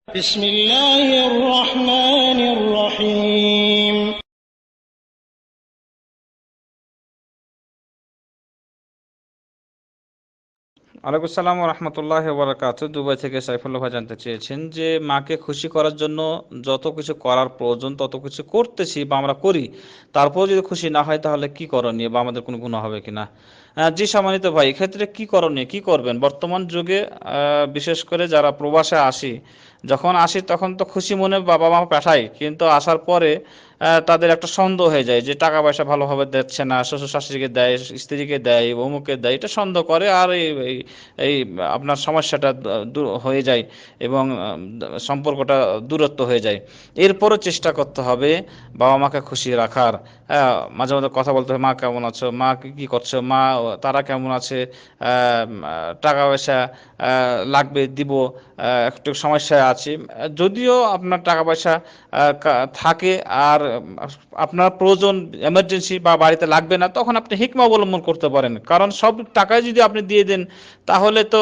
بسم الله الرحمن الرحيم ওয়ালাইকুম আসসালাম রহমতুল্লাহ বরকাত। দুবাই থেকে সাইফুল্লাহ ভাই জানতে চেয়েছেন যে মাকে খুশি করার জন্য যত কিছু করার প্রয়োজন তত কিছু করতেছি বা আমরা করি, তারপর যদি খুশি না হয় তাহলে কি করণীয় বা আমাদের কোনো গুনাহ হবে কিনা। জি সম্মানিত ভাই, এক্ষেত্রে কি করণীয়, কি করবেন বর্তমান যুগে? বিশেষ করে যারা প্রবাসে আসি, যখন আসি তখন তো খুশি মনে বাবা মা পাঠায়, কিন্তু আসার পরে তাদের একটা সন্দেহ হয়ে যায় যে টাকা পয়সা ভালোভাবে দিচ্ছে না, শ্বশুর শাশুড়িকে দেয়, স্ত্রীকে দেয়, অমুকে দেয়, এটা সন্দেহ করে আর এই এই আপনার সমস্যাটা দূর হয়ে যায় এবং সম্পর্কটা দূরত্ব হয়ে যায়। এরপরও চেষ্টা করতে হবে বাবা মাকে খুশি রাখার। হ্যাঁ, মাঝে মাঝে কথা বলতে হবে, মা কেমন আছো, মা কি করছো, মা তারা কেমন আছে, টাকা পয়সা লাগবে দিব, একটু সমস্যায় আছি। যদিও আপনার টাকা পয়সা থাকে আর আপনার প্রয়োজন এমার্জেন্সি বা বাড়িতে লাগবে না, তখন আপনি হিকমা অবলম্বন করতে পারেন, কারণ সব টাকাই যদি আপনি দিয়ে দেন তাহলে তো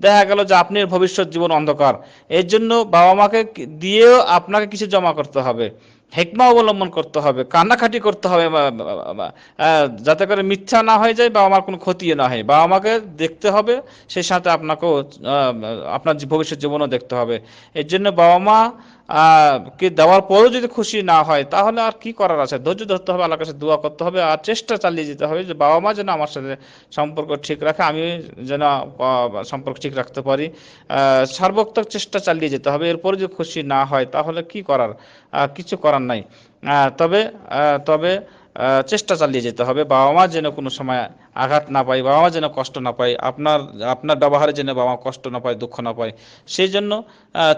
দেখা গেল যে আপনার ভবিষ্যৎ জীবন অন্ধকার। এর জন্য বাবা মাকে দিয়েও আপনাকে কিছু জমা করতে হবে, হেকমা অবলম্বন করতে হবে, কান্নাকাটি করতে হবে, যাতে করে মিথ্যা না হয়ে যায়, বাবা মার কোনো ক্ষতি না হয়। বাবা মাকে দেখতে হবে, সেই সাথে আপনাকেও আপনার ভবিষ্যৎ জীবনও দেখতে হবে। এর জন্য বাবা মা কে দেওয়ার পরেও যদি খুশি না হয় তাহলে আর কি করার আছে, ধৈর্য ধরতে হবে, আল্লাহর কাছে দোয়া করতে হবে আর চেষ্টা চালিয়ে যেতে হবে যে বাবা মা যেন আমার সাথে সম্পর্ক ঠিক রাখে, আমি যেন সম্পর্ক ঠিক রাখতে পারি। সর্বোত্তক চেষ্টা চালিয়ে যেতে হবে। এরপরে যদি খুশি না হয় তাহলে কি করার, কিছু করার নাই। তবে চেষ্টা চালিয়ে যেতে হবে, বাবা মা যেন কোনো সময় আঘাত না পায়, বাবা মা যেন কষ্ট না পায়, আপনার আপনার ব্যবহারে যেন বাবা মা কষ্ট না পায়, দুঃখ না পায়, সেই জন্য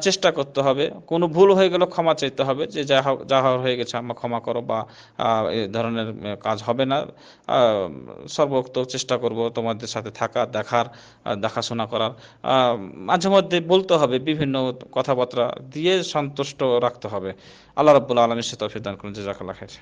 চেষ্টা করতে হবে। কোনো ভুল হয়ে গেলে ক্ষমা চাইতে হবে যে যা হয়ে গেছে আম্মা ক্ষমা করো, বা এই ধরনের কাজ হবে না। সর্বোক্ত চেষ্টা করব তোমাদের সাথে থাকা, দেখার, দেখাশোনা করার। মাঝে মধ্যে বলতে হবে, বিভিন্ন কথাবার্তা দিয়ে সন্তুষ্ট রাখতে হবে। আল্লাহ রাব্বুল আলামিন সে তৌফিক দান করুন। জাযাকাল্লাহ খাইর।